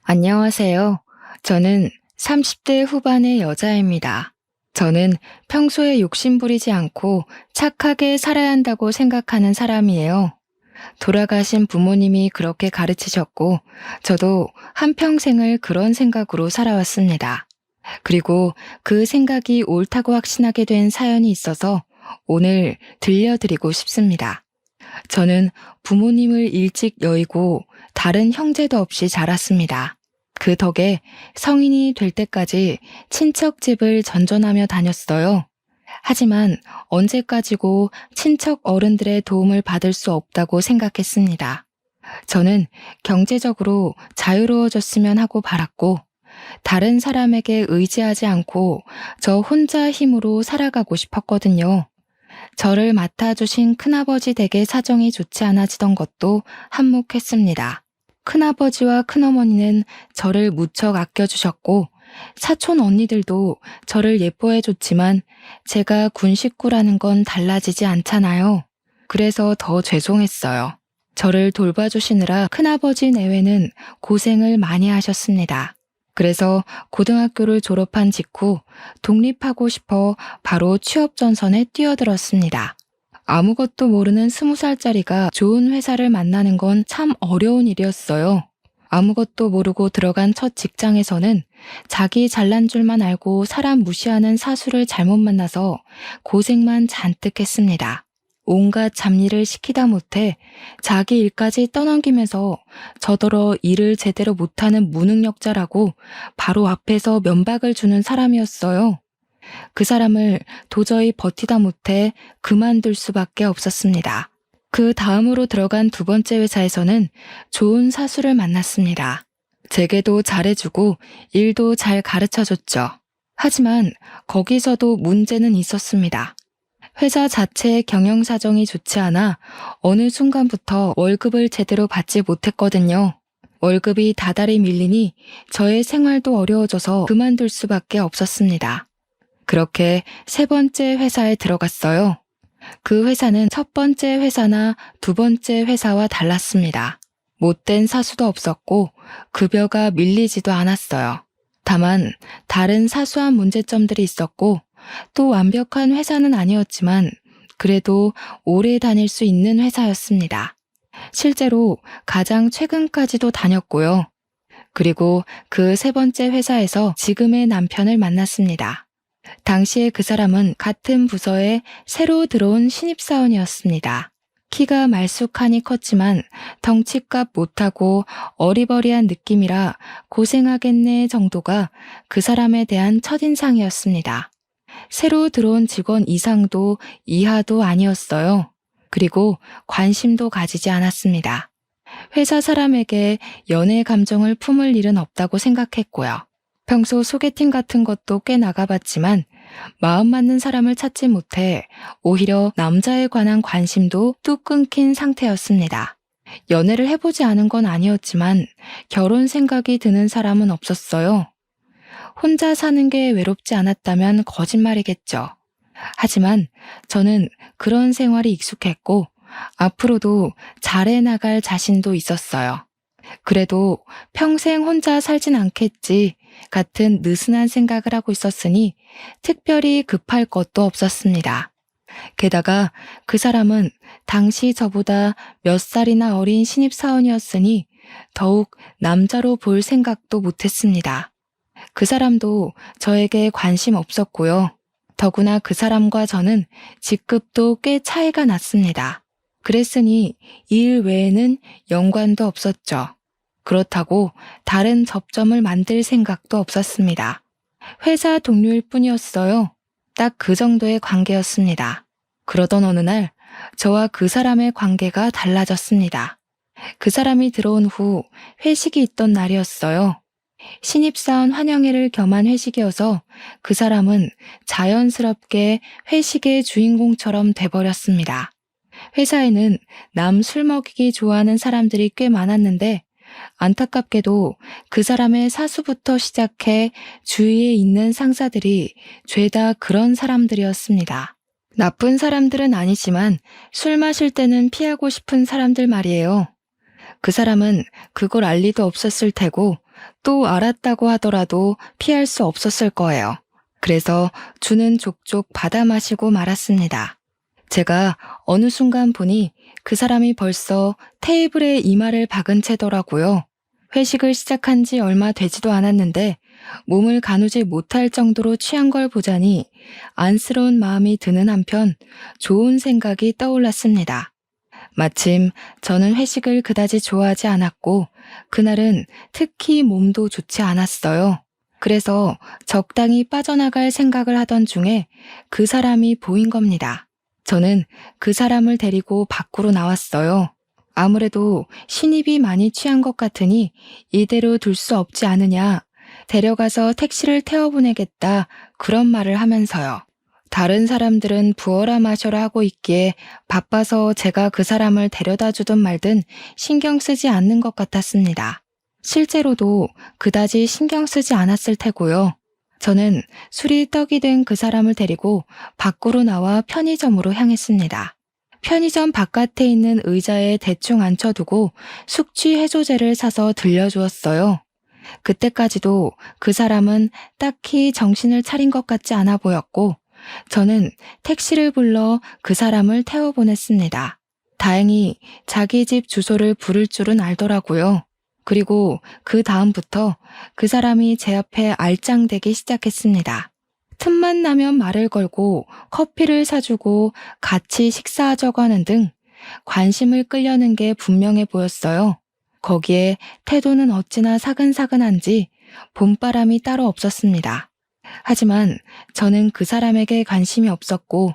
안녕하세요. 저는 30대 후반의 여자입니다. 저는 평소에 욕심부리지 않고 착하게 살아야 한다고 생각하는 사람이에요. 돌아가신 부모님이 그렇게 가르치셨고, 저도 한평생을 그런 생각으로 살아왔습니다. 그리고 그 생각이 옳다고 확신하게 된 사연이 있어서 오늘 들려드리고 싶습니다. 저는 부모님을 일찍 여의고 다른 형제도 없이 자랐습니다. 그 덕에 성인이 될 때까지 친척 집을 전전하며 다녔어요. 하지만 언제까지고 친척 어른들의 도움을 받을 수 없다고 생각했습니다. 저는 경제적으로 자유로워졌으면 하고 바랐고, 다른 사람에게 의지하지 않고 저 혼자 힘으로 살아가고 싶었거든요. 저를 맡아주신 큰아버지 댁의 사정이 좋지 않아지던 것도 한몫했습니다. 큰아버지와 큰어머니는 저를 무척 아껴주셨고, 사촌 언니들도 저를 예뻐해줬지만 제가 군 식구라는 건 달라지지 않잖아요. 그래서 더 죄송했어요. 저를 돌봐주시느라 큰아버지 내외는 고생을 많이 하셨습니다. 그래서 고등학교를 졸업한 직후 독립하고 싶어 바로 취업 전선에 뛰어들었습니다. 아무것도 모르는 20살짜리가 좋은 회사를 만나는 건 참 어려운 일이었어요. 아무것도 모르고 들어간 첫 직장에서는 자기 잘난 줄만 알고 사람 무시하는 사수를 잘못 만나서 고생만 잔뜩 했습니다. 온갖 잡일을 시키다 못해 자기 일까지 떠넘기면서 저더러 일을 제대로 못하는 무능력자라고 바로 앞에서 면박을 주는 사람이었어요. 그 사람을 도저히 버티다 못해 그만둘 수밖에 없었습니다. 그 다음으로 들어간 두 번째 회사에서는 좋은 사수를 만났습니다. 제게도 잘해주고 일도 잘 가르쳐줬죠. 하지만 거기서도 문제는 있었습니다. 회사 자체의 경영 사정이 좋지 않아 어느 순간부터 월급을 제대로 받지 못했거든요. 월급이 다달이 밀리니 저의 생활도 어려워져서 그만둘 수밖에 없었습니다. 그렇게 세 번째 회사에 들어갔어요. 그 회사는 첫 번째 회사나 두 번째 회사와 달랐습니다. 못된 사수도 없었고 급여가 밀리지도 않았어요. 다만 다른 사소한 문제점들이 있었고 또 완벽한 회사는 아니었지만 그래도 오래 다닐 수 있는 회사였습니다. 실제로 가장 최근까지도 다녔고요. 그리고 그 세 번째 회사에서 지금의 남편을 만났습니다. 당시에 그 사람은 같은 부서에 새로 들어온 신입사원이었습니다. 키가 말쑥하니 컸지만 덩치값 못하고 어리버리한 느낌이라 고생하겠네 정도가 그 사람에 대한 첫인상이었습니다. 새로 들어온 직원 이상도 이하도 아니었어요. 그리고 관심도 가지지 않았습니다. 회사 사람에게 연애 감정을 품을 일은 없다고 생각했고요. 평소 소개팅 같은 것도 꽤 나가봤지만 마음 맞는 사람을 찾지 못해 오히려 남자에 관한 관심도 뚝 끊긴 상태였습니다. 연애를 해보지 않은 건 아니었지만 결혼 생각이 드는 사람은 없었어요. 혼자 사는 게 외롭지 않았다면 거짓말이겠죠. 하지만 저는 그런 생활이 익숙했고 앞으로도 잘해 나갈 자신도 있었어요. 그래도 평생 혼자 살진 않겠지 같은 느슨한 생각을 하고 있었으니 특별히 급할 것도 없었습니다. 게다가 그 사람은 당시 저보다 몇 살이나 어린 신입사원이었으니 더욱 남자로 볼 생각도 못했습니다. 그 사람도 저에게 관심 없었고요. 더구나 그 사람과 저는 직급도 꽤 차이가 났습니다. 그랬으니 일 외에는 연관도 없었죠. 그렇다고 다른 접점을 만들 생각도 없었습니다. 회사 동료일 뿐이었어요. 딱 그 정도의 관계였습니다. 그러던 어느 날 저와 그 사람의 관계가 달라졌습니다. 그 사람이 들어온 후 회식이 있던 날이었어요. 신입사원 환영회를 겸한 회식이어서 그 사람은 자연스럽게 회식의 주인공처럼 돼버렸습니다. 회사에는 남 술 먹이기 좋아하는 사람들이 꽤 많았는데 안타깝게도 그 사람의 사수부터 시작해 주위에 있는 상사들이 죄다 그런 사람들이었습니다. 나쁜 사람들은 아니지만 술 마실 때는 피하고 싶은 사람들 말이에요. 그 사람은 그걸 알 리도 없었을 테고 또 알았다고 하더라도 피할 수 없었을 거예요. 그래서 주는 족족 받아 마시고 말았습니다. 제가 어느 순간 보니 그 사람이 벌써 테이블에 이마를 박은 채더라고요. 회식을 시작한 지 얼마 되지도 않았는데 몸을 가누지 못할 정도로 취한 걸 보자니 안쓰러운 마음이 드는 한편 좋은 생각이 떠올랐습니다. 마침 저는 회식을 그다지 좋아하지 않았고 그날은 특히 몸도 좋지 않았어요. 그래서 적당히 빠져나갈 생각을 하던 중에 그 사람이 보인 겁니다. 저는 그 사람을 데리고 밖으로 나왔어요. 아무래도 신입이 많이 취한 것 같으니 이대로 둘 수 없지 않으냐, 데려가서 택시를 태워보내겠다, 그런 말을 하면서요. 다른 사람들은 부어라 마셔라 하고 있기에 바빠서 제가 그 사람을 데려다 주든 말든 신경 쓰지 않는 것 같았습니다. 실제로도 그다지 신경 쓰지 않았을 테고요. 저는 술이 떡이 된 그 사람을 데리고 밖으로 나와 편의점으로 향했습니다. 편의점 바깥에 있는 의자에 대충 앉혀두고 숙취 해소제를 사서 들려주었어요. 그때까지도 그 사람은 딱히 정신을 차린 것 같지 않아 보였고 저는 택시를 불러 그 사람을 태워보냈습니다. 다행히 자기 집 주소를 부를 줄은 알더라고요. 그리고 그 다음부터 그 사람이 제 앞에 알짱대기 시작했습니다. 틈만 나면 말을 걸고 커피를 사주고 같이 식사하자고 하는 등 관심을 끌려는 게 분명해 보였어요. 거기에 태도는 어찌나 사근사근한지 봄바람이 따로 없었습니다. 하지만 저는 그 사람에게 관심이 없었고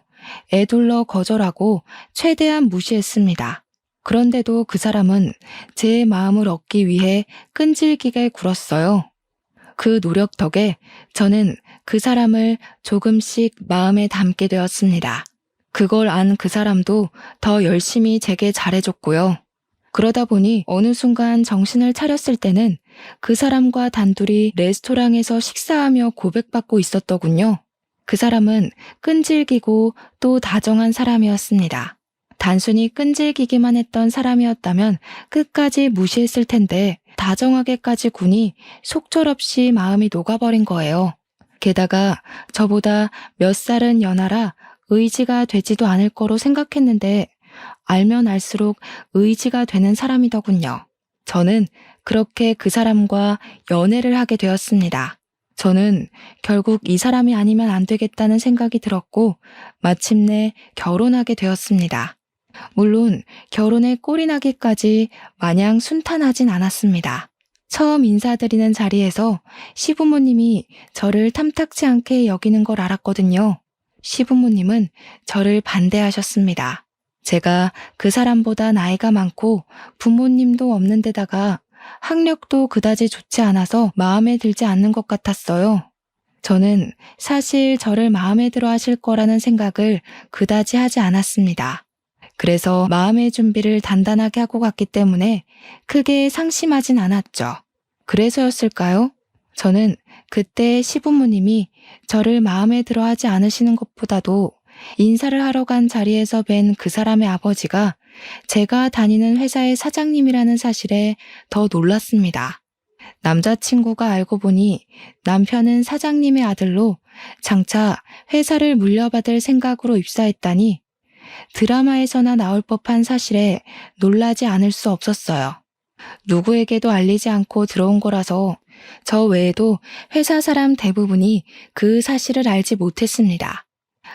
애둘러 거절하고 최대한 무시했습니다. 그런데도 그 사람은 제 마음을 얻기 위해 끈질기게 굴었어요. 그 노력 덕에 저는 그 사람을 조금씩 마음에 담게 되었습니다. 그걸 안 그 사람도 더 열심히 제게 잘해줬고요. 그러다 보니 어느 순간 정신을 차렸을 때는 그 사람과 단둘이 레스토랑에서 식사하며 고백받고 있었더군요. 그 사람은 끈질기고 또 다정한 사람이었습니다. 단순히 끈질기기만 했던 사람이었다면 끝까지 무시했을 텐데 다정하게까지 구니 속절없이 마음이 녹아버린 거예요. 게다가 저보다 몇 살은 연하라 의지가 되지도 않을 거로 생각했는데 알면 알수록 의지가 되는 사람이더군요. 저는 그렇게 그 사람과 연애를 하게 되었습니다. 저는 결국 이 사람이 아니면 안 되겠다는 생각이 들었고 마침내 결혼하게 되었습니다. 물론 결혼에 꼴이 나기까지 마냥 순탄하진 않았습니다. 처음 인사드리는 자리에서 시부모님이 저를 탐탁치 않게 여기는 걸 알았거든요. 시부모님은 저를 반대하셨습니다. 제가 그 사람보다 나이가 많고 부모님도 없는 데다가 학력도 그다지 좋지 않아서 마음에 들지 않는 것 같았어요. 저는 사실 저를 마음에 들어 하실 거라는 생각을 그다지 하지 않았습니다. 그래서 마음의 준비를 단단하게 하고 갔기 때문에 크게 상심하진 않았죠. 그래서였을까요? 저는 그때 시부모님이 저를 마음에 들어 하지 않으시는 것보다도 인사를 하러 간 자리에서 뵌 그 사람의 아버지가 제가 다니는 회사의 사장님이라는 사실에 더 놀랐습니다. 남자친구가 알고 보니 남편은 사장님의 아들로 장차 회사를 물려받을 생각으로 입사했다니 드라마에서나 나올 법한 사실에 놀라지 않을 수 없었어요. 누구에게도 알리지 않고 들어온 거라서 저 외에도 회사 사람 대부분이 그 사실을 알지 못했습니다.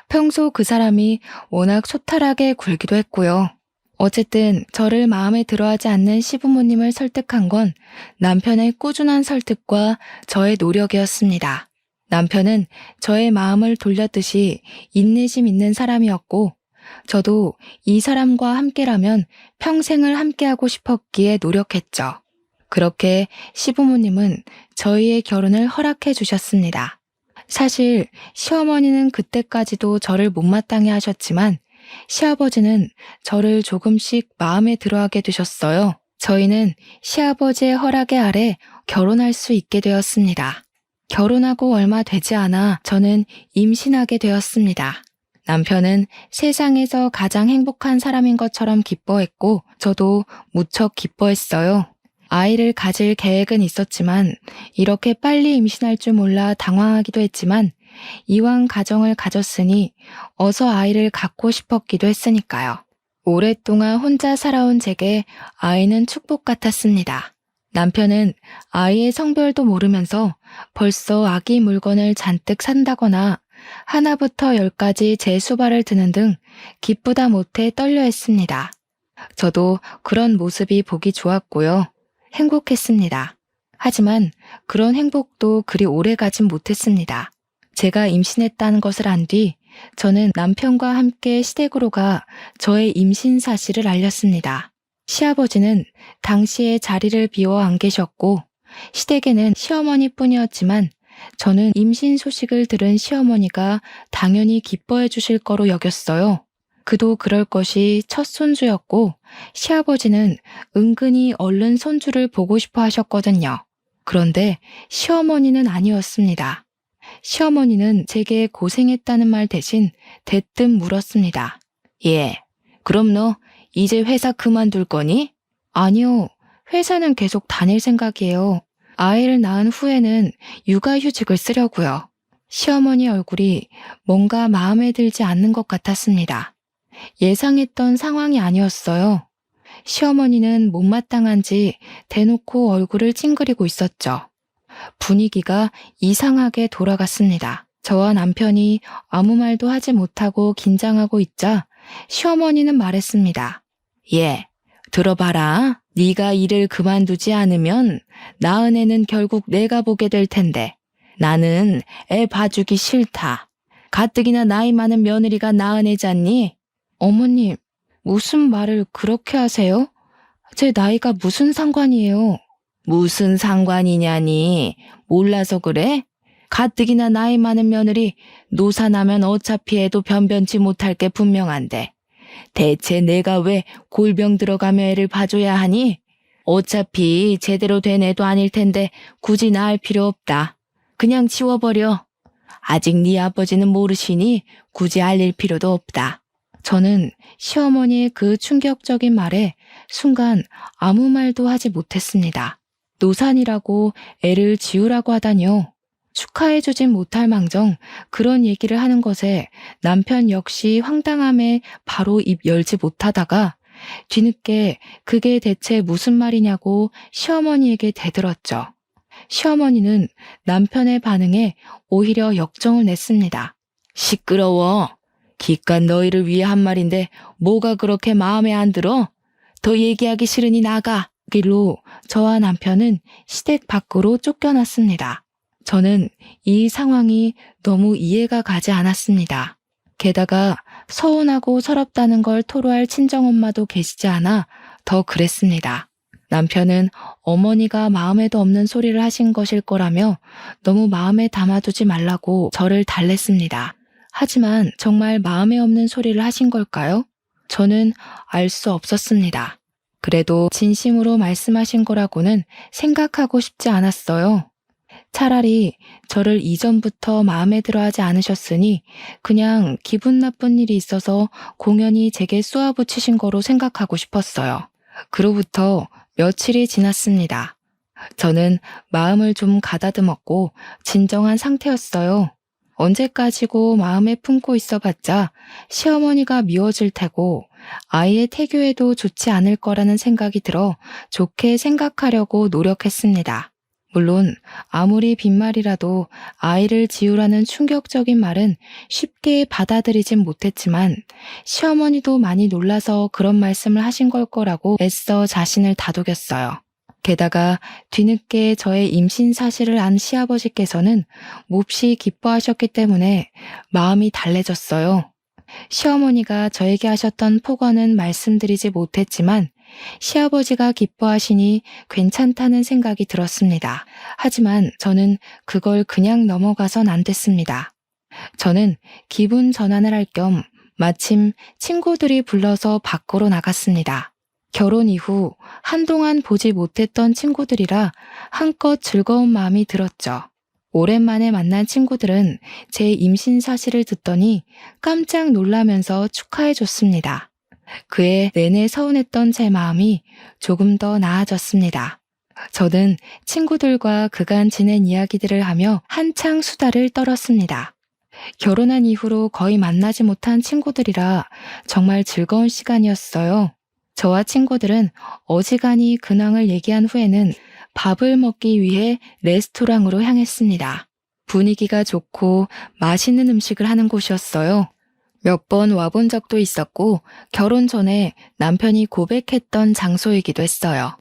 평소 그 사람이 워낙 소탈하게 굴기도 했고요. 어쨌든 저를 마음에 들어하지 않는 시부모님을 설득한 건 남편의 꾸준한 설득과 저의 노력이었습니다. 남편은 저의 마음을 돌렸듯이 인내심 있는 사람이었고 저도 이 사람과 함께라면 평생을 함께하고 싶었기에 노력했죠. 그렇게 시부모님은 저희의 결혼을 허락해 주셨습니다. 사실 시어머니는 그때까지도 저를 못마땅해 하셨지만 시아버지는 저를 조금씩 마음에 들어하게 되셨어요. 저희는 시아버지의 허락의 아래 결혼할 수 있게 되었습니다. 결혼하고 얼마 되지 않아 저는 임신하게 되었습니다. 남편은 세상에서 가장 행복한 사람인 것처럼 기뻐했고 저도 무척 기뻐했어요. 아이를 가질 계획은 있었지만 이렇게 빨리 임신할 줄 몰라 당황하기도 했지만 이왕 가정을 가졌으니 어서 아이를 갖고 싶었기도 했으니까요. 오랫동안 혼자 살아온 제게 아이는 축복 같았습니다. 남편은 아이의 성별도 모르면서 벌써 아기 물건을 잔뜩 산다거나 하나부터 열까지 제 수발을 드는 등 기쁘다 못해 떨려했습니다. 저도 그런 모습이 보기 좋았고요. 행복했습니다. 하지만 그런 행복도 그리 오래 가진 못했습니다. 제가 임신했다는 것을 안 뒤 저는 남편과 함께 시댁으로 가 저의 임신 사실을 알렸습니다. 시아버지는 당시에 자리를 비워 안 계셨고 시댁에는 시어머니뿐이었지만 저는 임신 소식을 들은 시어머니가 당연히 기뻐해 주실 거로 여겼어요. 그도 그럴 것이 첫 손주였고 시아버지는 은근히 얼른 손주를 보고 싶어 하셨거든요. 그런데 시어머니는 아니었습니다. 시어머니는 제게 고생했다는 말 대신 대뜸 물었습니다. 예, 그럼 너 이제 회사 그만둘 거니? 아니요, 회사는 계속 다닐 생각이에요. 아이를 낳은 후에는 육아휴직을 쓰려고요. 시어머니 얼굴이 뭔가 마음에 들지 않는 것 같았습니다. 예상했던 상황이 아니었어요. 시어머니는 못마땅한지 대놓고 얼굴을 찡그리고 있었죠. 분위기가 이상하게 돌아갔습니다. 저와 남편이 아무 말도 하지 못하고 긴장하고 있자 시어머니는 말했습니다. 예, 들어봐라. 네가 일을 그만두지 않으면 낳은 애는 결국 내가 보게 될 텐데 나는 애 봐주기 싫다. 가뜩이나 나이 많은 며느리가 낳은 애잖니? 어머님, 무슨 말을 그렇게 하세요? 제 나이가 무슨 상관이에요? 무슨 상관이냐니? 몰라서 그래? 가뜩이나 나이 많은 며느리 노사 나면 어차피 애도 변변치 못할 게 분명한데 대체 내가 왜 골병 들어가며 애를 봐줘야 하니? 어차피 제대로 된 애도 아닐 텐데 굳이 낳을 필요 없다. 그냥 지워버려. 아직 네 아버지는 모르시니 굳이 알릴 필요도 없다. 저는 시어머니의 그 충격적인 말에 순간 아무 말도 하지 못했습니다. 노산이라고 애를 지우라고 하다니요. 축하해주진 못할 망정 그런 얘기를 하는 것에 남편 역시 황당함에 바로 입 열지 못하다가 뒤늦게 그게 대체 무슨 말이냐고 시어머니에게 대들었죠. 시어머니는 남편의 반응에 오히려 역정을 냈습니다. 시끄러워. 기껏 너희를 위해 한 말인데 뭐가 그렇게 마음에 안 들어? 더 얘기하기 싫으니 나가. 길로 저와 남편은 시댁 밖으로 쫓겨났습니다. 저는 이 상황이 너무 이해가 가지 않았습니다. 게다가 서운하고 서럽다는 걸 토로할 친정엄마도 계시지 않아 더 그랬습니다. 남편은 어머니가 마음에도 없는 소리를 하신 것일 거라며 너무 마음에 담아두지 말라고 저를 달랬습니다. 하지만 정말 마음에 없는 소리를 하신 걸까요? 저는 알 수 없었습니다. 그래도 진심으로 말씀하신 거라고는 생각하고 싶지 않았어요. 차라리 저를 이전부터 마음에 들어 하지 않으셨으니 그냥 기분 나쁜 일이 있어서 공연히 제게 쏘아붙이신 거로 생각하고 싶었어요. 그로부터 며칠이 지났습니다. 저는 마음을 좀 가다듬었고 진정한 상태였어요. 언제까지고 마음에 품고 있어봤자 시어머니가 미워질 테고 아이의 태교에도 좋지 않을 거라는 생각이 들어 좋게 생각하려고 노력했습니다. 물론 아무리 빈말이라도 아이를 지우라는 충격적인 말은 쉽게 받아들이진 못했지만 시어머니도 많이 놀라서 그런 말씀을 하신 걸 거라고 애써 자신을 다독였어요. 게다가 뒤늦게 저의 임신 사실을 안 시아버지께서는 몹시 기뻐하셨기 때문에 마음이 달래졌어요. 시어머니가 저에게 하셨던 폭언은 말씀드리지 못했지만 시아버지가 기뻐하시니 괜찮다는 생각이 들었습니다. 하지만 저는 그걸 그냥 넘어가선 안 됐습니다. 저는 기분 전환을 할 겸 마침 친구들이 불러서 밖으로 나갔습니다. 결혼 이후 한동안 보지 못했던 친구들이라 한껏 즐거운 마음이 들었죠. 오랜만에 만난 친구들은 제 임신 사실을 듣더니 깜짝 놀라면서 축하해줬습니다. 그에 내내 서운했던 제 마음이 조금 더 나아졌습니다. 저는 친구들과 그간 지낸 이야기들을 하며 한창 수다를 떨었습니다. 결혼한 이후로 거의 만나지 못한 친구들이라 정말 즐거운 시간이었어요. 저와 친구들은 어지간히 근황을 얘기한 후에는 밥을 먹기 위해 레스토랑으로 향했습니다. 분위기가 좋고 맛있는 음식을 하는 곳이었어요. 몇 번 와본 적도 있었고 결혼 전에 남편이 고백했던 장소이기도 했어요.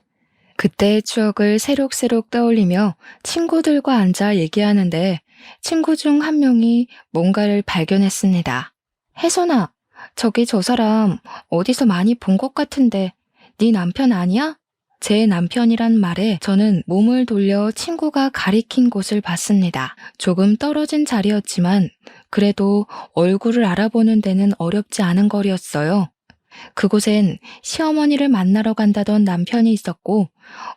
그때의 추억을 새록새록 떠올리며 친구들과 앉아 얘기하는데 친구 중 한 명이 뭔가를 발견했습니다. 혜선아, 저기 저 사람 어디서 많이 본 것 같은데 네 남편 아니야? 제 남편이란 말에 저는 몸을 돌려 친구가 가리킨 곳을 봤습니다. 조금 떨어진 자리였지만 그래도 얼굴을 알아보는 데는 어렵지 않은 거리였어요. 그곳엔 시어머니를 만나러 간다던 남편이 있었고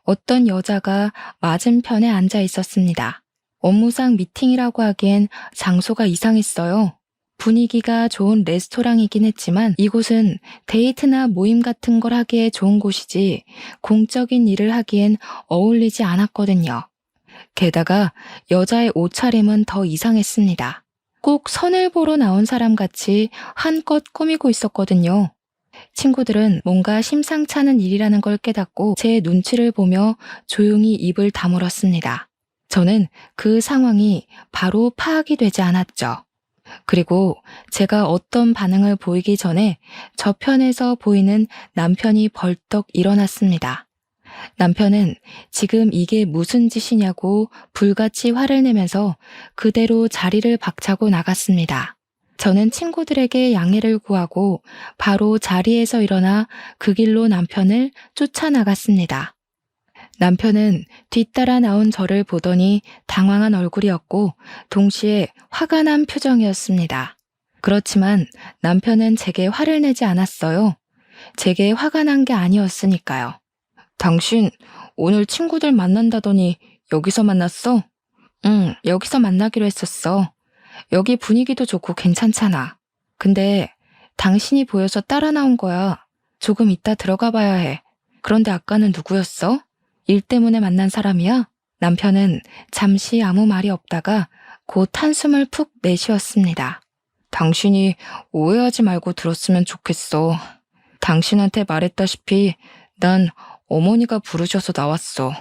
어떤 여자가 맞은편에 앉아 있었습니다. 업무상 미팅이라고 하기엔 장소가 이상했어요. 분위기가 좋은 레스토랑이긴 했지만 이곳은 데이트나 모임 같은 걸 하기에 좋은 곳이지 공적인 일을 하기엔 어울리지 않았거든요. 게다가 여자의 옷차림은 더 이상했습니다. 꼭 선을 보러 나온 사람 같이 한껏 꾸미고 있었거든요. 친구들은 뭔가 심상찮은 일이라는 걸 깨닫고 제 눈치를 보며 조용히 입을 다물었습니다. 저는 그 상황이 바로 파악이 되지 않았죠. 그리고 제가 어떤 반응을 보이기 전에 저편에서 보이는 남편이 벌떡 일어났습니다. 남편은 지금 이게 무슨 짓이냐고 불같이 화를 내면서 그대로 자리를 박차고 나갔습니다. 저는 친구들에게 양해를 구하고 바로 자리에서 일어나 그 길로 남편을 쫓아나갔습니다. 남편은 뒤따라 나온 저를 보더니 당황한 얼굴이었고 동시에 화가 난 표정이었습니다. 그렇지만 남편은 제게 화를 내지 않았어요. 제게 화가 난 게 아니었으니까요. 당신 오늘 친구들 만난다더니 여기서 만났어? 응, 여기서 만나기로 했었어. 여기 분위기도 좋고 괜찮잖아. 근데 당신이 보여서 따라 나온 거야. 조금 이따 들어가 봐야 해. 그런데 아까는 누구였어? 일 때문에 만난 사람이야? 남편은 잠시 아무 말이 없다가 곧 한숨을 푹 내쉬었습니다. 당신이 오해하지 말고 들었으면 좋겠어. 당신한테 말했다시피 난 어머니가 부르셔서 나왔어.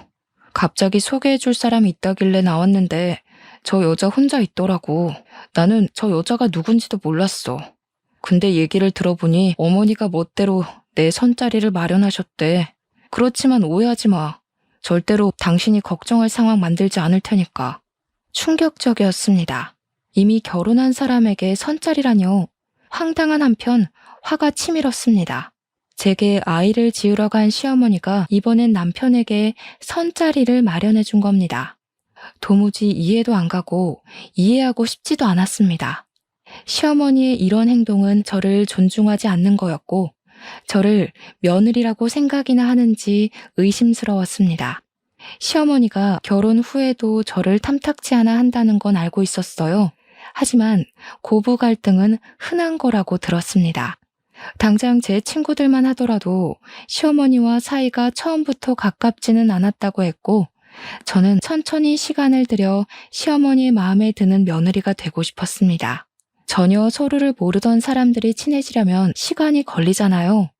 갑자기 소개해줄 사람이 있다길래 나왔는데 저 여자 혼자 있더라고. 나는 저 여자가 누군지도 몰랐어. 근데 얘기를 들어보니 어머니가 멋대로 내 선자리를 마련하셨대. 그렇지만 오해하지 마. 절대로 당신이 걱정할 상황 만들지 않을 테니까. 충격적이었습니다. 이미 결혼한 사람에게 선자리라뇨. 황당한 한편 화가 치밀었습니다. 제게 아이를 지으러 간 시어머니가 이번엔 남편에게 선자리를 마련해 준 겁니다. 도무지 이해도 안 가고 이해하고 싶지도 않았습니다. 시어머니의 이런 행동은 저를 존중하지 않는 거였고 저를 며느리라고 생각이나 하는지 의심스러웠습니다. 시어머니가 결혼 후에도 저를 탐탁치 않아 한다는 건 알고 있었어요. 하지만 고부 갈등은 흔한 거라고 들었습니다. 당장 제 친구들만 하더라도 시어머니와 사이가 처음부터 가깝지는 않았다고 했고 저는 천천히 시간을 들여 시어머니의 마음에 드는 며느리가 되고 싶었습니다. 전혀 서로를 모르던 사람들이 친해지려면 시간이 걸리잖아요.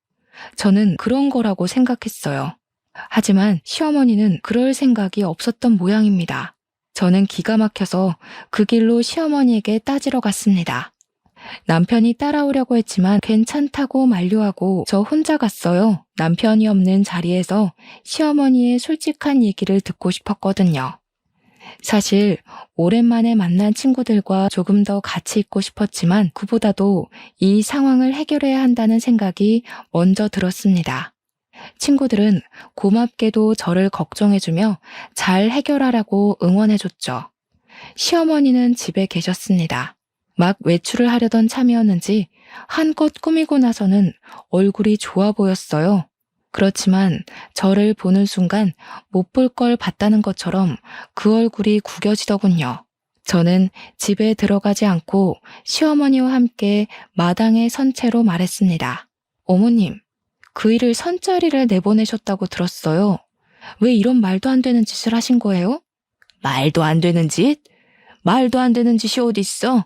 저는 그런 거라고 생각했어요. 하지만 시어머니는 그럴 생각이 없었던 모양입니다. 저는 기가 막혀서 그 길로 시어머니에게 따지러 갔습니다. 남편이 따라오려고 했지만 괜찮다고 만류하고 저 혼자 갔어요. 남편이 없는 자리에서 시어머니의 솔직한 얘기를 듣고 싶었거든요. 사실 오랜만에 만난 친구들과 조금 더 같이 있고 싶었지만 그보다도 이 상황을 해결해야 한다는 생각이 먼저 들었습니다. 친구들은 고맙게도 저를 걱정해주며 잘 해결하라고 응원해줬죠. 시어머니는 집에 계셨습니다. 막 외출을 하려던 참이었는지 한껏 꾸미고 나서는 얼굴이 좋아 보였어요. 그렇지만 저를 보는 순간 못 볼 걸 봤다는 것처럼 그 얼굴이 구겨지더군요. 저는 집에 들어가지 않고 시어머니와 함께 마당에 선 채로 말했습니다. 어머님, 그 일을 선자리를 내보내셨다고 들었어요. 왜 이런 말도 안 되는 짓을 하신 거예요? 말도 안 되는 짓? 말도 안 되는 짓이 어딨어?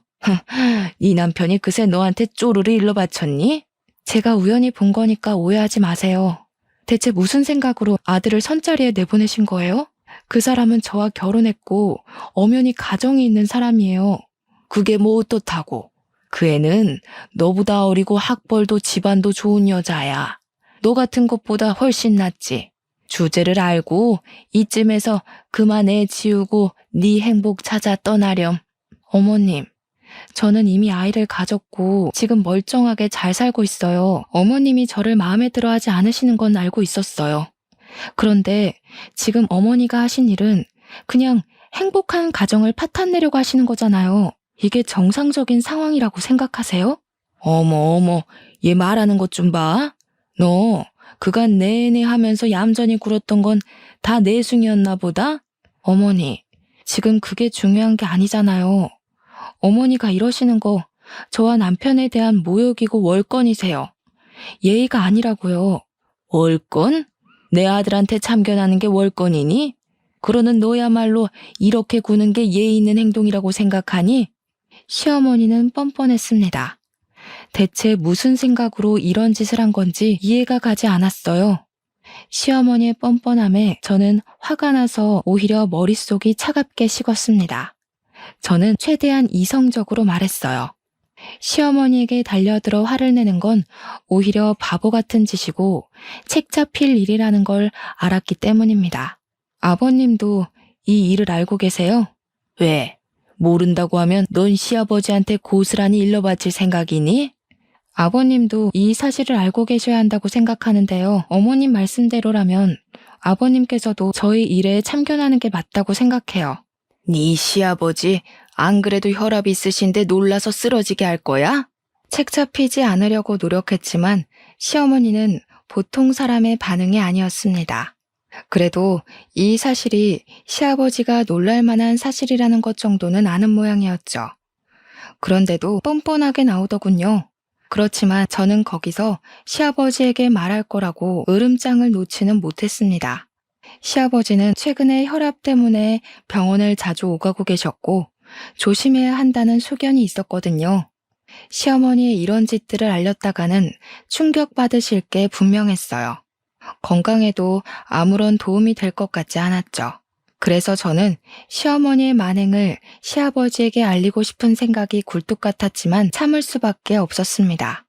네 남편이 그새 너한테 쪼르르 일러 바쳤니? 제가 우연히 본 거니까 오해하지 마세요. 대체 무슨 생각으로 아들을 선자리에 내보내신 거예요? 그 사람은 저와 결혼했고 엄연히 가정이 있는 사람이에요. 그게 뭐 어떻다고? 그 애는 너보다 어리고 학벌도 집안도 좋은 여자야. 너 같은 것보다 훨씬 낫지. 주제를 알고 이쯤에서 그만 애 지우고 네 행복 찾아 떠나렴. 어머님, 저는 이미 아이를 가졌고 지금 멀쩡하게 잘 살고 있어요. 어머님이 저를 마음에 들어 하지 않으시는 건 알고 있었어요. 그런데 지금 어머니가 하신 일은 그냥 행복한 가정을 파탄내려고 하시는 거잖아요. 이게 정상적인 상황이라고 생각하세요? 어머, 얘 말하는 것 좀 봐. 너 그간 내내 하면서 얌전히 굴었던 건 다 내숭이었나 보다? 어머니, 지금 그게 중요한 게 아니잖아요. 어머니가 이러시는 거 저와 남편에 대한 모욕이고 월권이세요. 예의가 아니라고요. 월권? 내 아들한테 참견하는 게 월권이니? 그러는 너야말로 이렇게 구는 게 예의 있는 행동이라고 생각하니? 시어머니는 뻔뻔했습니다. 대체 무슨 생각으로 이런 짓을 한 건지 이해가 가지 않았어요. 시어머니의 뻔뻔함에 저는 화가 나서 오히려 머릿속이 차갑게 식었습니다. 저는 최대한 이성적으로 말했어요. 시어머니에게 달려들어 화를 내는 건 오히려 바보 같은 짓이고 책 잡힐 일이라는 걸 알았기 때문입니다. 아버님도 이 일을 알고 계세요? 왜? 모른다고 하면 넌 시아버지한테 고스란히 일러바칠 생각이니? 아버님도 이 사실을 알고 계셔야 한다고 생각하는데요. 어머님 말씀대로라면 아버님께서도 저희 일에 참견하는 게 맞다고 생각해요. 네 시아버지 안 그래도 혈압이 있으신데 놀라서 쓰러지게 할 거야? 책 잡히지 않으려고 노력했지만 시어머니는 보통 사람의 반응이 아니었습니다. 그래도 이 사실이 시아버지가 놀랄 만한 사실이라는 것 정도는 아는 모양이었죠. 그런데도 뻔뻔하게 나오더군요. 그렇지만 저는 거기서 시아버지에게 말할 거라고 으름장을 놓지는 못했습니다. 시아버지는 최근에 혈압 때문에 병원을 자주 오가고 계셨고 조심해야 한다는 소견이 있었거든요. 시어머니의 이런 짓들을 알렸다가는 충격받으실 게 분명했어요. 건강에도 아무런 도움이 될 것 같지 않았죠. 그래서 저는 시어머니의 만행을 시아버지에게 알리고 싶은 생각이 굴뚝 같았지만 참을 수밖에 없었습니다.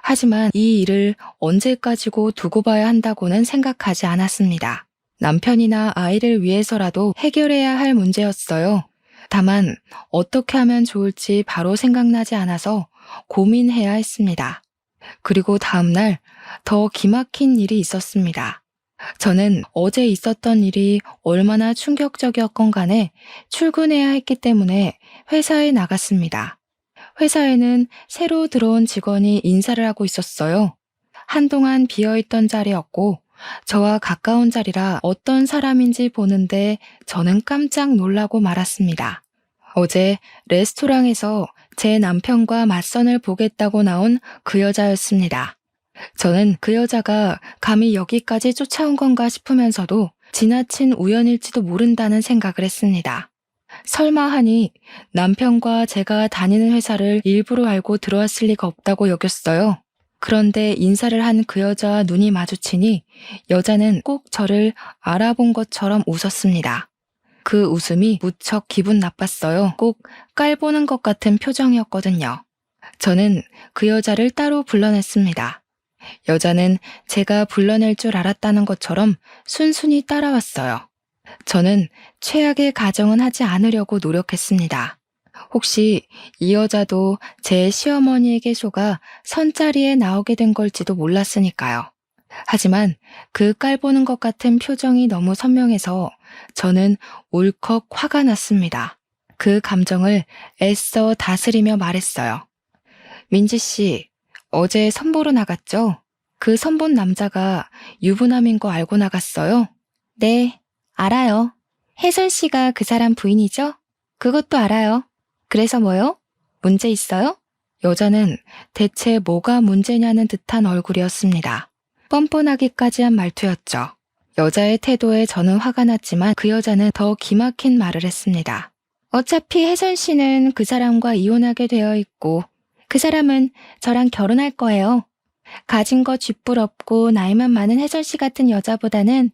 하지만 이 일을 언제까지고 두고 봐야 한다고는 생각하지 않았습니다. 남편이나 아이를 위해서라도 해결해야 할 문제였어요. 다만 어떻게 하면 좋을지 바로 생각나지 않아서 고민해야 했습니다. 그리고 다음날 더 기막힌 일이 있었습니다. 저는 어제 있었던 일이 얼마나 충격적이었건 간에 출근해야 했기 때문에 회사에 나갔습니다. 회사에는 새로 들어온 직원이 인사를 하고 있었어요. 한동안 비어있던 자리였고 저와 가까운 자리라 어떤 사람인지 보는데 저는 깜짝 놀라고 말았습니다. 어제 레스토랑에서 제 남편과 맞선을 보겠다고 나온 그 여자였습니다. 저는 그 여자가 감히 여기까지 쫓아온 건가 싶으면서도 지나친 우연일지도 모른다는 생각을 했습니다. 설마 하니 남편과 제가 다니는 회사를 일부러 알고 들어왔을 리가 없다고 여겼어요. 그런데 인사를 한 그 여자와 눈이 마주치니 여자는 꼭 저를 알아본 것처럼 웃었습니다. 그 웃음이 무척 기분 나빴어요. 꼭 깔보는 것 같은 표정이었거든요. 저는 그 여자를 따로 불러냈습니다. 여자는 제가 불러낼 줄 알았다는 것처럼 순순히 따라왔어요. 저는 최악의 가정은 하지 않으려고 노력했습니다. 혹시 이 여자도 제 시어머니에게 속아 선자리에 나오게 된 걸지도 몰랐으니까요. 하지만 그 깔보는 것 같은 표정이 너무 선명해서 저는 울컥 화가 났습니다. 그 감정을 애써 다스리며 말했어요. 민지 씨, 어제 선보러 나갔죠? 그 선본 남자가 유부남인 거 알고 나갔어요? 네, 알아요. 혜선 씨가 그 사람 부인이죠? 그것도 알아요. 그래서 뭐요? 문제 있어요? 여자는 대체 뭐가 문제냐는 듯한 얼굴이었습니다. 뻔뻔하기까지 한 말투였죠. 여자의 태도에 저는 화가 났지만 그 여자는 더 기막힌 말을 했습니다. 어차피 혜선 씨는 그 사람과 이혼하게 되어 있고 그 사람은 저랑 결혼할 거예요. 가진 거 쥐뿔없고 나이만 많은 혜선 씨 같은 여자보다는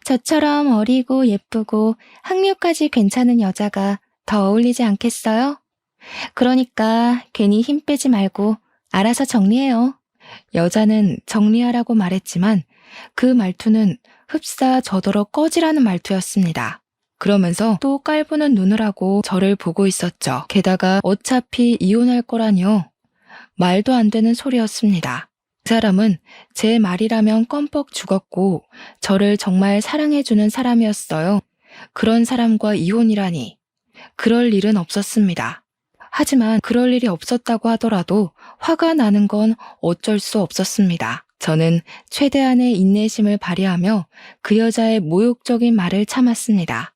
저처럼 어리고 예쁘고 학력까지 괜찮은 여자가 더 어울리지 않겠어요? 그러니까 괜히 힘 빼지 말고 알아서 정리해요. 여자는 정리하라고 말했지만 그 말투는 흡사 저더러 꺼지라는 말투였습니다. 그러면서 또 깔보는 눈을 하고 저를 보고 있었죠. 게다가 어차피 이혼할 거라니요. 말도 안 되는 소리였습니다. 그 사람은 제 말이라면 껌뻑 죽었고 저를 정말 사랑해주는 사람이었어요. 그런 사람과 이혼이라니. 그럴 일은 없었습니다. 하지만 그럴 일이 없었다고 하더라도 화가 나는 건 어쩔 수 없었습니다. 저는 최대한의 인내심을 발휘하며 그 여자의 모욕적인 말을 참았습니다.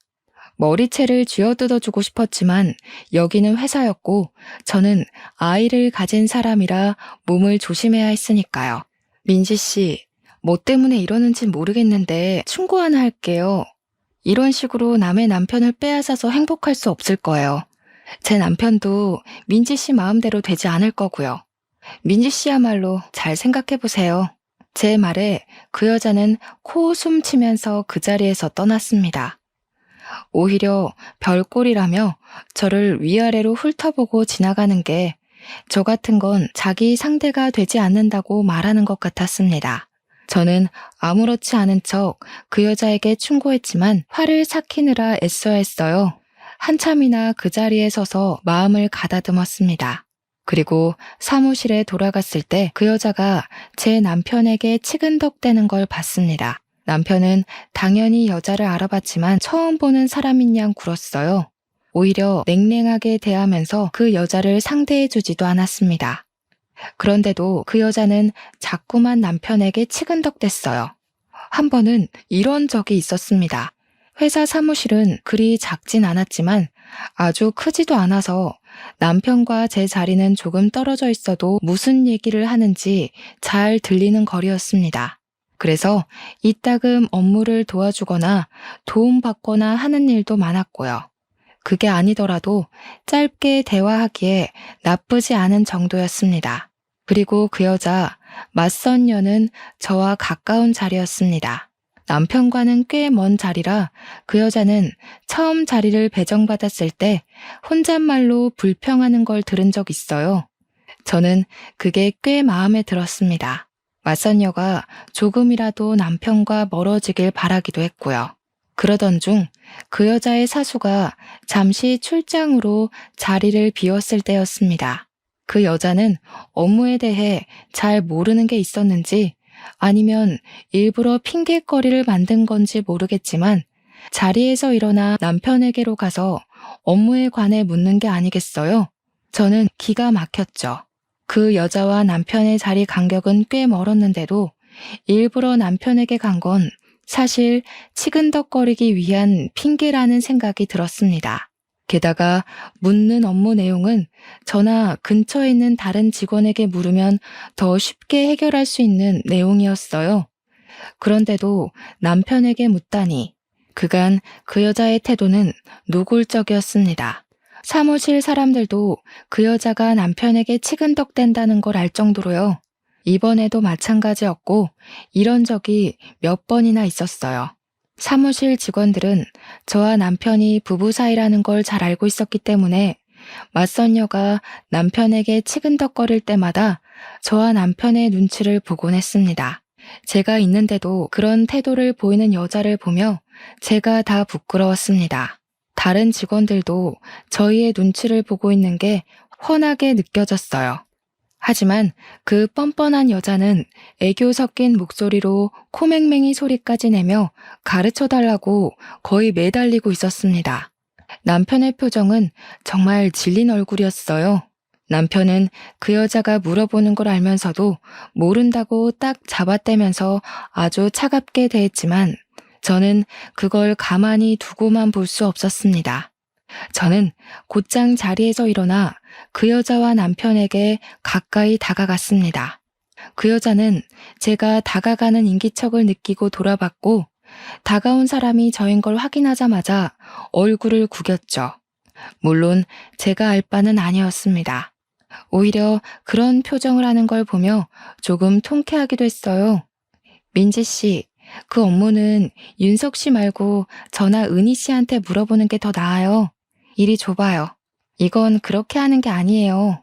머리채를 쥐어뜯어주고 싶었지만 여기는 회사였고 저는 아이를 가진 사람이라 몸을 조심해야 했으니까요. 민지 씨, 뭐 때문에 이러는진 모르겠는데 충고 하나 할게요. 이런 식으로 남의 남편을 빼앗아서 행복할 수 없을 거예요. 제 남편도 민지 씨 마음대로 되지 않을 거고요. 민지 씨야말로 잘 생각해보세요. 제 말에 그 여자는 코웃음 치면서 그 자리에서 떠났습니다. 오히려 별꼴이라며 저를 위아래로 훑어보고 지나가는 게 저 같은 건 자기 상대가 되지 않는다고 말하는 것 같았습니다. 저는 아무렇지 않은 척 그 여자에게 충고했지만 화를 삭히느라 애써야 했어요. 한참이나 그 자리에 서서 마음을 가다듬었습니다. 그리고 사무실에 돌아갔을 때 그 여자가 제 남편에게 치근덕대는 걸 봤습니다. 남편은 당연히 여자를 알아봤지만 처음 보는 사람인 양 굴었어요. 오히려 냉랭하게 대하면서 그 여자를 상대해주지도 않았습니다. 그런데도 그 여자는 자꾸만 남편에게 치근덕댔어요. 한 번은 이런 적이 있었습니다. 회사 사무실은 그리 작진 않았지만 아주 크지도 않아서 남편과 제 자리는 조금 떨어져 있어도 무슨 얘기를 하는지 잘 들리는 거리였습니다. 그래서 이따금 업무를 도와주거나 도움받거나 하는 일도 많았고요. 그게 아니더라도 짧게 대화하기에 나쁘지 않은 정도였습니다. 그리고 그 여자, 맞선 여는 저와 가까운 자리였습니다. 남편과는 꽤 먼 자리라 그 여자는 처음 자리를 배정받았을 때 혼잣말로 불평하는 걸 들은 적 있어요. 저는 그게 꽤 마음에 들었습니다. 맞선 여가 조금이라도 남편과 멀어지길 바라기도 했고요. 그러던 중 그 여자의 사수가 잠시 출장으로 자리를 비웠을 때였습니다. 그 여자는 업무에 대해 잘 모르는 게 있었는지 아니면 일부러 핑계거리를 만든 건지 모르겠지만 자리에서 일어나 남편에게로 가서 업무에 관해 묻는 게 아니겠어요? 저는 기가 막혔죠. 그 여자와 남편의 자리 간격은 꽤 멀었는데도 일부러 남편에게 간 건 사실 치근덕거리기 위한 핑계라는 생각이 들었습니다. 게다가 묻는 업무 내용은 저나 근처에 있는 다른 직원에게 물으면 더 쉽게 해결할 수 있는 내용이었어요. 그런데도 남편에게 묻다니 그간 그 여자의 태도는 노골적이었습니다. 사무실 사람들도 그 여자가 남편에게 치근덕댄다는 걸 알 정도로요. 이번에도 마찬가지였고 이런 적이 몇 번이나 있었어요. 사무실 직원들은 저와 남편이 부부 사이라는 걸 잘 알고 있었기 때문에 맞선 여가 남편에게 치근덕거릴 때마다 저와 남편의 눈치를 보곤 했습니다. 제가 있는데도 그런 태도를 보이는 여자를 보며 제가 다 부끄러웠습니다. 다른 직원들도 저희의 눈치를 보고 있는 게 훤하게 느껴졌어요. 하지만 그 뻔뻔한 여자는 애교 섞인 목소리로 코맹맹이 소리까지 내며 가르쳐달라고 거의 매달리고 있었습니다. 남편의 표정은 정말 질린 얼굴이었어요. 남편은 그 여자가 물어보는 걸 알면서도 모른다고 딱 잡아떼면서 아주 차갑게 대했지만 저는 그걸 가만히 두고만 볼 수 없었습니다. 저는 곧장 자리에서 일어나 그 여자와 남편에게 가까이 다가갔습니다. 그 여자는 제가 다가가는 인기척을 느끼고 돌아봤고 다가온 사람이 저인 걸 확인하자마자 얼굴을 구겼죠. 물론 제가 알 바는 아니었습니다. 오히려 그런 표정을 하는 걸 보며 조금 통쾌하기도 했어요. 민지 씨, 그 업무는 윤석 씨 말고 저나 은희 씨한테 물어보는 게 더 나아요. 이리 줘봐요. 이건 그렇게 하는 게 아니에요.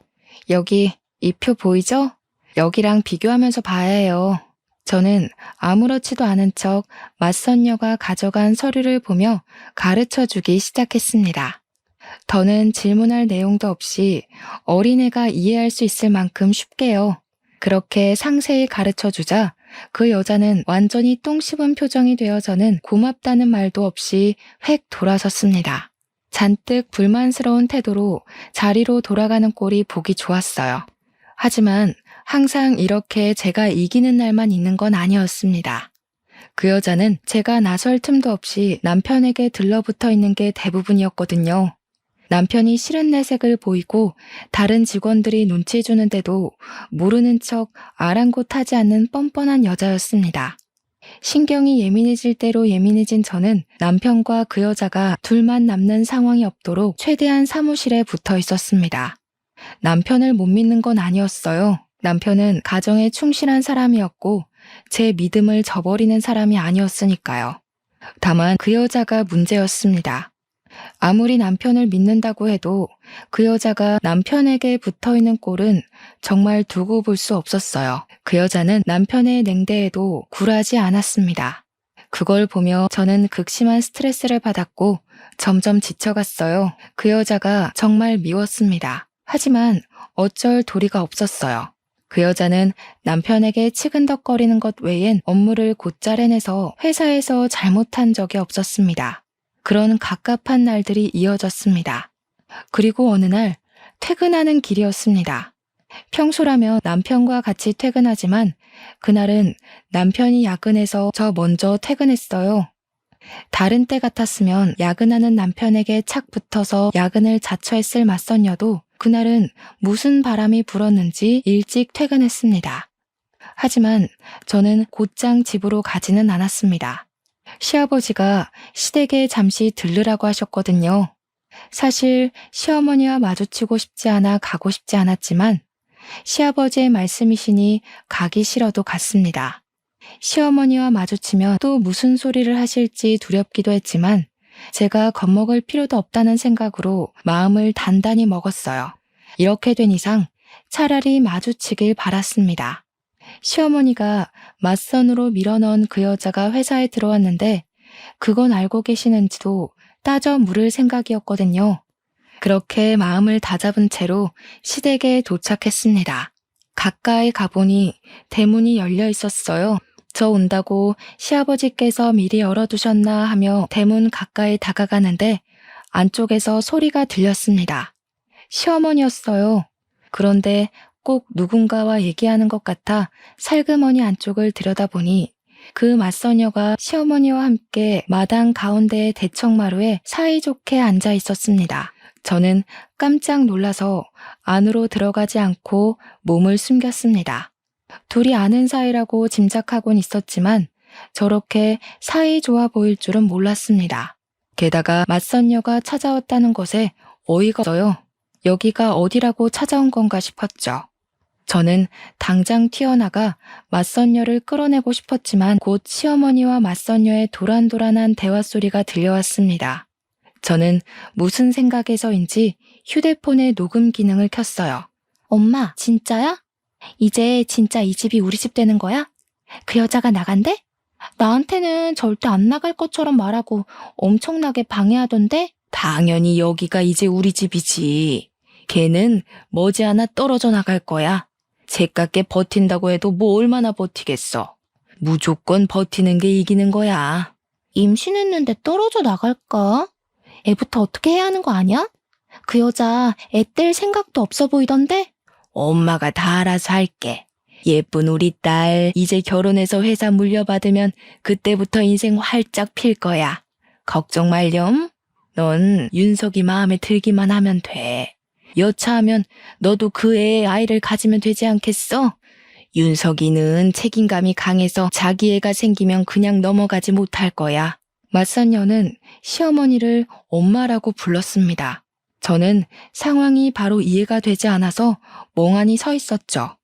여기 이 표 보이죠? 여기랑 비교하면서 봐야 해요. 저는 아무렇지도 않은 척 맞선녀가 가져간 서류를 보며 가르쳐주기 시작했습니다. 더는 질문할 내용도 없이 어린애가 이해할 수 있을 만큼 쉽게요. 그렇게 상세히 가르쳐주자 그 여자는 완전히 똥 씹은 표정이 되어 저는 고맙다는 말도 없이 획 돌아섰습니다. 잔뜩 불만스러운 태도로 자리로 돌아가는 꼴이 보기 좋았어요. 하지만 항상 이렇게 제가 이기는 날만 있는 건 아니었습니다. 그 여자는 제가 나설 틈도 없이 남편에게 들러붙어 있는 게 대부분이었거든요. 남편이 싫은 내색을 보이고 다른 직원들이 눈치 주는데도 모르는 척 아랑곳하지 않는 뻔뻔한 여자였습니다. 신경이 예민해질 대로 예민해진 저는 남편과 그 여자가 둘만 남는 상황이 없도록 최대한 사무실에 붙어 있었습니다. 남편을 못 믿는 건 아니었어요. 남편은 가정에 충실한 사람이었고 제 믿음을 저버리는 사람이 아니었으니까요. 다만 그 여자가 문제였습니다. 아무리 남편을 믿는다고 해도 그 여자가 남편에게 붙어있는 꼴은 정말 두고 볼 수 없었어요. 그 여자는 남편의 냉대에도 굴하지 않았습니다. 그걸 보며 저는 극심한 스트레스를 받았고 점점 지쳐갔어요. 그 여자가 정말 미웠습니다. 하지만 어쩔 도리가 없었어요. 그 여자는 남편에게 치근덕거리는 것 외엔 업무를 곧잘 해내서 회사에서 잘못한 적이 없었습니다. 그런 갑갑한 날들이 이어졌습니다. 그리고 어느 날 퇴근하는 길이었습니다. 평소라면 남편과 같이 퇴근하지만 그날은 남편이 야근해서 저 먼저 퇴근했어요. 다른 때 같았으면 야근하는 남편에게 착 붙어서 야근을 자처했을 맞선녀도 그날은 무슨 바람이 불었는지 일찍 퇴근했습니다. 하지만 저는 곧장 집으로 가지는 않았습니다. 시아버지가 시댁에 잠시 들르라고 하셨거든요. 사실 시어머니와 마주치고 싶지 않아 가고 싶지 않았지만 시아버지의 말씀이시니 가기 싫어도 갔습니다. 시어머니와 마주치면 또 무슨 소리를 하실지 두렵기도 했지만 제가 겁먹을 필요도 없다는 생각으로 마음을 단단히 먹었어요. 이렇게 된 이상 차라리 마주치길 바랐습니다. 시어머니가 맞선으로 밀어넣은 그 여자가 회사에 들어왔는데 그건 알고 계시는지도 따져 물을 생각이었거든요. 그렇게 마음을 다잡은 채로 시댁에 도착했습니다. 가까이 가보니 대문이 열려 있었어요. 저 온다고 시아버지께서 미리 열어두셨나 하며 대문 가까이 다가가는데 안쪽에서 소리가 들렸습니다. 시어머니였어요. 그런데 꼭 누군가와 얘기하는 것 같아 살그머니 안쪽을 들여다보니 그 맞선녀가 시어머니와 함께 마당 가운데의 대청마루에 사이좋게 앉아 있었습니다. 저는 깜짝 놀라서 안으로 들어가지 않고 몸을 숨겼습니다. 둘이 아는 사이라고 짐작하곤 있었지만 저렇게 사이 좋아 보일 줄은 몰랐습니다. 게다가 맞선녀가 찾아왔다는 것에 어이가 없어요. 여기가 어디라고 찾아온 건가 싶었죠. 저는 당장 튀어나가 맞선녀를 끌어내고 싶었지만 곧 시어머니와 맞선녀의 도란도란한 대화 소리가 들려왔습니다. 저는 무슨 생각에서인지 휴대폰의 녹음 기능을 켰어요. 엄마, 진짜야? 이제 진짜 이 집이 우리 집 되는 거야? 그 여자가 나간대? 나한테는 절대 안 나갈 것처럼 말하고 엄청나게 방해하던데? 당연히 여기가 이제 우리 집이지. 걔는 머지않아 떨어져 나갈 거야. 제깎게 버틴다고 해도 뭐 얼마나 버티겠어. 무조건 버티는 게 이기는 거야. 임신했는데 떨어져 나갈까? 애부터 어떻게 해야 하는 거 아니야? 그 여자 애 뗄 생각도 없어 보이던데? 엄마가 다 알아서 할게. 예쁜 우리 딸 이제 결혼해서 회사 물려받으면 그때부터 인생 활짝 필 거야. 걱정 말렴. 넌 윤석이 마음에 들기만 하면 돼. 여차하면 너도 그 애의 아이를 가지면 되지 않겠어? 윤석이는 책임감이 강해서 자기 애가 생기면 그냥 넘어가지 못할 거야. 맞선녀는 시어머니를 엄마라고 불렀습니다. 저는 상황이 바로 이해가 되지 않아서 멍하니 서 있었죠.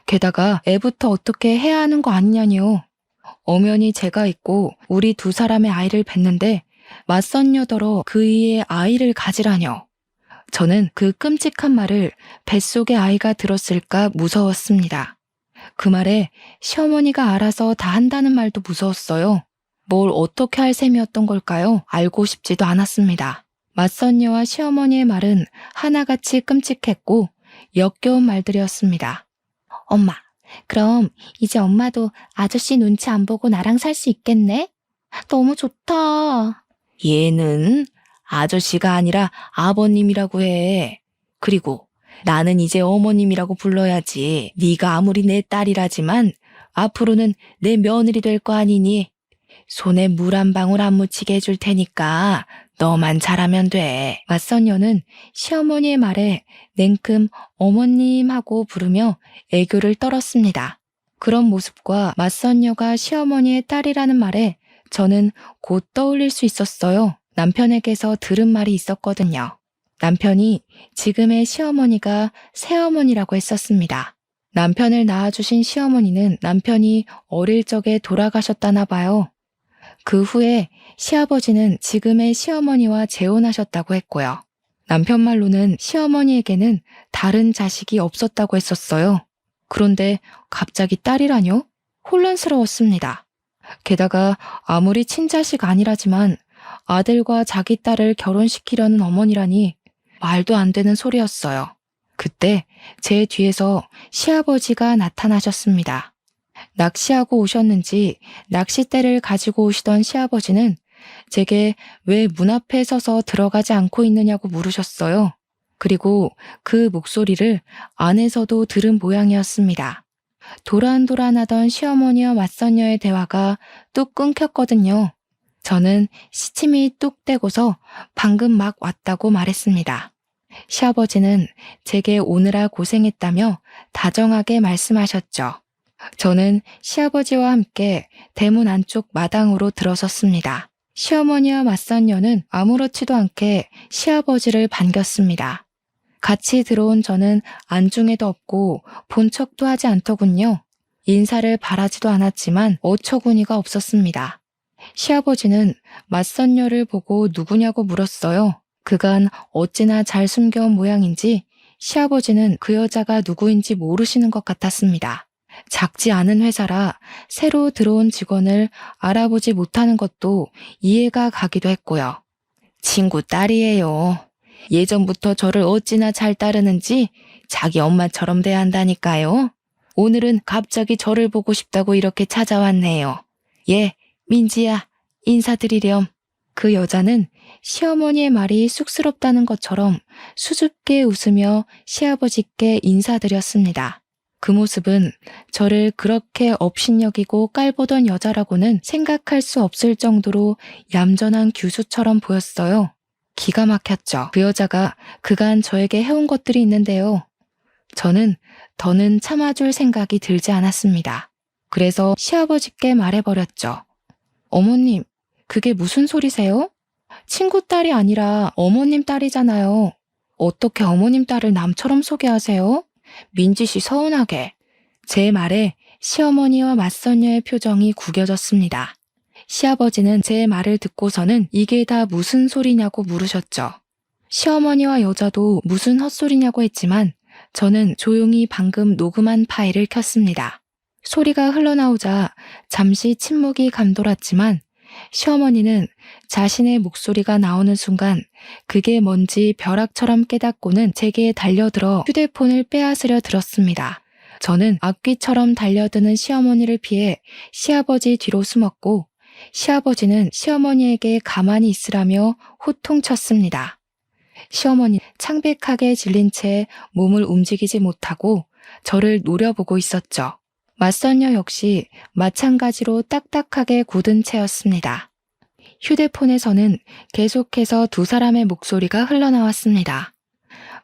게다가 애부터 어떻게 해야 하는 거 아니냐니요. 엄연히 제가 있고 우리 두 사람의 아이를 뵀는데 맞선녀더러 그이의 아이를 가지라뇨. 저는 그 끔찍한 말을 뱃속의 아이가 들었을까 무서웠습니다. 그 말에 시어머니가 알아서 다 한다는 말도 무서웠어요. 뭘 어떻게 할 셈이었던 걸까요? 알고 싶지도 않았습니다. 맞선녀와 시어머니의 말은 하나같이 끔찍했고 역겨운 말들이었습니다. 엄마, 그럼 이제 엄마도 아저씨 눈치 안 보고 나랑 살 수 있겠네? 너무 좋다. 얘는 아저씨가 아니라 아버님이라고 해. 그리고 나는 이제 어머님이라고 불러야지. 네가 아무리 내 딸이라지만 앞으로는 내 며느리 될 거 아니니? 손에 물 한 방울 안 묻히게 해줄 테니까 너만 잘하면 돼. 맞선녀는 시어머니의 말에 냉큼 어머님 하고 부르며 애교를 떨었습니다. 그런 모습과 맞선녀가 시어머니의 딸이라는 말에 저는 곧 떠올릴 수 있었어요. 남편에게서 들은 말이 있었거든요. 남편이 지금의 시어머니가 새어머니라고 했었습니다. 남편을 낳아주신 시어머니는 남편이 어릴 적에 돌아가셨다나 봐요. 그 후에 시아버지는 지금의 시어머니와 재혼하셨다고 했고요. 남편 말로는 시어머니에게는 다른 자식이 없었다고 했었어요. 그런데 갑자기 딸이라뇨? 혼란스러웠습니다. 게다가 아무리 친자식 아니라지만 아들과 자기 딸을 결혼시키려는 어머니라니 말도 안 되는 소리였어요. 그때 제 뒤에서 시아버지가 나타나셨습니다. 낚시하고 오셨는지 낚싯대를 가지고 오시던 시아버지는 제게 왜 문 앞에 서서 들어가지 않고 있느냐고 물으셨어요. 그리고 그 목소리를 안에서도 들은 모양이었습니다. 도란도란하던 시어머니와 맞선녀의 대화가 뚝 끊겼거든요. 저는 시침이 뚝 떼고서 방금 막 왔다고 말했습니다. 시아버지는 제게 오느라 고생했다며 다정하게 말씀하셨죠. 저는 시아버지와 함께 대문 안쪽 마당으로 들어섰습니다. 시어머니와 맞선녀는 아무렇지도 않게 시아버지를 반겼습니다. 같이 들어온 저는 안중에도 없고 본 척도 하지 않더군요. 인사를 바라지도 않았지만 어처구니가 없었습니다. 시아버지는 맞선녀를 보고 누구냐고 물었어요. 그간 어찌나 잘 숨겨온 모양인지 시아버지는 그 여자가 누구인지 모르시는 것 같았습니다. 작지 않은 회사라 새로 들어온 직원을 알아보지 못하는 것도 이해가 가기도 했고요. 친구 딸이에요. 예전부터 저를 어찌나 잘 따르는지 자기 엄마처럼 대한다니까요. 오늘은 갑자기 저를 보고 싶다고 이렇게 찾아왔네요. 예, 민지야, 인사드리렴. 그 여자는 시어머니의 말이 쑥스럽다는 것처럼 수줍게 웃으며 시아버지께 인사드렸습니다. 그 모습은 저를 그렇게 업신여기고 깔보던 여자라고는 생각할 수 없을 정도로 얌전한 규수처럼 보였어요. 기가 막혔죠. 그 여자가 그간 저에게 해온 것들이 있는데요. 저는 더는 참아줄 생각이 들지 않았습니다. 그래서 시아버지께 말해버렸죠. 어머님, 그게 무슨 소리세요? 친구 딸이 아니라 어머님 딸이잖아요. 어떻게 어머님 딸을 남처럼 소개하세요? 민지 씨 서운하게. 제 말에 시어머니와 맞선녀의 표정이 구겨졌습니다. 시아버지는 제 말을 듣고서는 이게 다 무슨 소리냐고 물으셨죠. 시어머니와 여자도 무슨 헛소리냐고 했지만 저는 조용히 방금 녹음한 파일을 켰습니다. 소리가 흘러나오자 잠시 침묵이 감돌았지만 시어머니는 자신의 목소리가 나오는 순간 그게 뭔지 벼락처럼 깨닫고는 제게 달려들어 휴대폰을 빼앗으려 들었습니다. 저는 악귀처럼 달려드는 시어머니를 피해 시아버지 뒤로 숨었고 시아버지는 시어머니에게 가만히 있으라며 호통쳤습니다. 시어머니 창백하게 질린 채 몸을 움직이지 못하고 저를 노려보고 있었죠. 맞선녀 역시 마찬가지로 딱딱하게 굳은 채였습니다. 휴대폰에서는 계속해서 두 사람의 목소리가 흘러나왔습니다.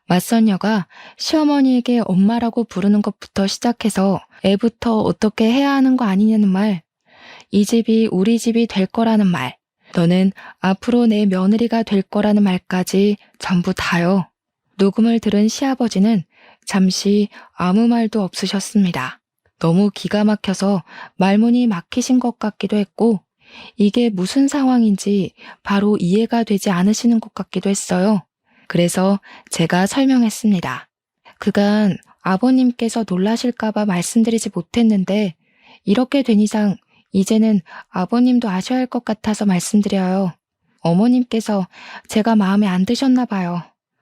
맞선녀가 시어머니에게 엄마라고 부르는 것부터 시작해서 애부터 어떻게 해야 하는 거 아니냐는 말, 이 집이 우리 집이 될 거라는 말, 너는 앞으로 내 며느리가 될 거라는 말까지 전부 다요. 녹음을 들은 시아버지는 잠시 아무 말도 없으셨습니다. 너무 기가 막혀서 말문이 막히신 것 같기도 했고, 이게 무슨 상황인지 바로 이해가 되지 않으시는 것 같기도 했어요. 그래서 제가 설명했습니다. 그간 아버님께서 놀라실까봐 말씀드리지 못했는데, 이렇게 된 이상 이제는 아버님도 아셔야 할 것 같아서 말씀드려요. 어머님께서 제가 마음에 안 드셨나 봐요.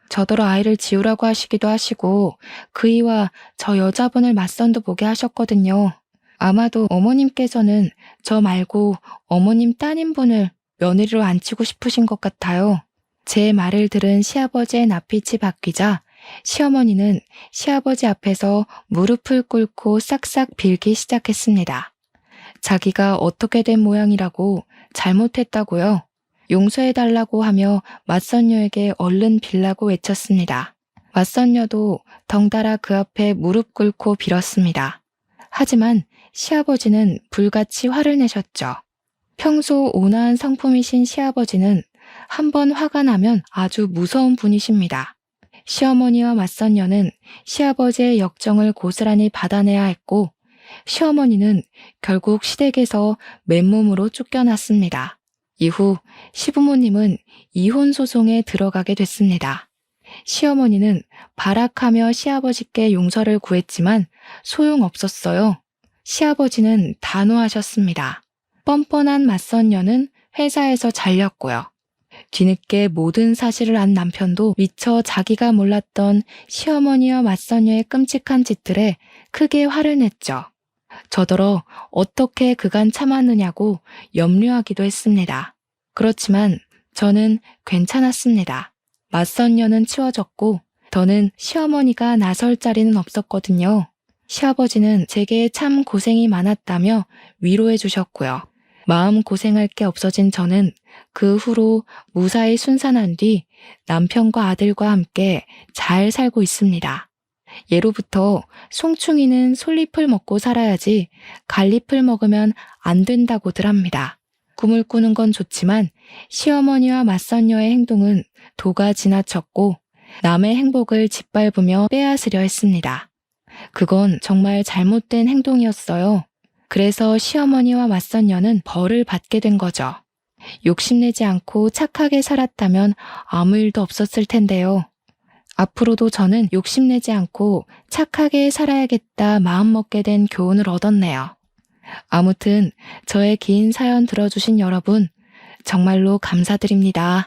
저더러 아이를 지우라고 하시기도 하시고 그이와 저 여자분을 맞선도 보게 하셨거든요. 아마도 어머님께서는 저 말고 어머님 따님분을 며느리로 앉히고 싶으신 것 같아요. 제 말을 들은 시아버지의 낯빛이 바뀌자 시어머니는 시아버지 앞에서 무릎을 꿇고 싹싹 빌기 시작했습니다. 자기가 어떻게 된 모양이라고, 잘못했다고요. 용서해달라고 하며 맞선녀에게 얼른 빌라고 외쳤습니다. 맞선녀도 덩달아 그 앞에 무릎 꿇고 빌었습니다. 하지만 시아버지는 불같이 화를 내셨죠. 평소 온화한 성품이신 시아버지는 한번 화가 나면 아주 무서운 분이십니다. 시어머니와 맞선녀는 시아버지의 역정을 고스란히 받아내야 했고, 시어머니는 결국 시댁에서 맨몸으로 쫓겨났습니다. 이후 시부모님은 이혼 소송에 들어가게 됐습니다. 시어머니는 발악하며 시아버지께 용서를 구했지만 소용없었어요. 시아버지는 단호하셨습니다. 뻔뻔한 맞선녀는 회사에서 잘렸고요. 뒤늦게 모든 사실을 안 남편도 미처 자기가 몰랐던 시어머니와 맞선녀의 끔찍한 짓들에 크게 화를 냈죠. 저더러 어떻게 그간 참았느냐고 염려하기도 했습니다. 그렇지만 저는 괜찮았습니다. 맞선녀는 치워졌고 더는 시어머니가 나설 자리는 없었거든요. 시아버지는 제게 참 고생이 많았다며 위로해 주셨고요. 마음 고생할 게 없어진 저는 그 후로 무사히 순산한 뒤 남편과 아들과 함께 잘 살고 있습니다. 예로부터 송충이는 솔잎을 먹고 살아야지 갈잎을 먹으면 안 된다고들 합니다. 꿈을 꾸는 건 좋지만 시어머니와 맞선녀의 행동은 도가 지나쳤고 남의 행복을 짓밟으며 빼앗으려 했습니다. 그건 정말 잘못된 행동이었어요. 그래서 시어머니와 맞선녀는 벌을 받게 된 거죠. 욕심내지 않고 착하게 살았다면 아무 일도 없었을 텐데요. 앞으로도 저는 욕심내지 않고 착하게 살아야겠다 마음먹게 된 교훈을 얻었네요. 아무튼 저의 긴 사연 들어주신 여러분 정말로 감사드립니다.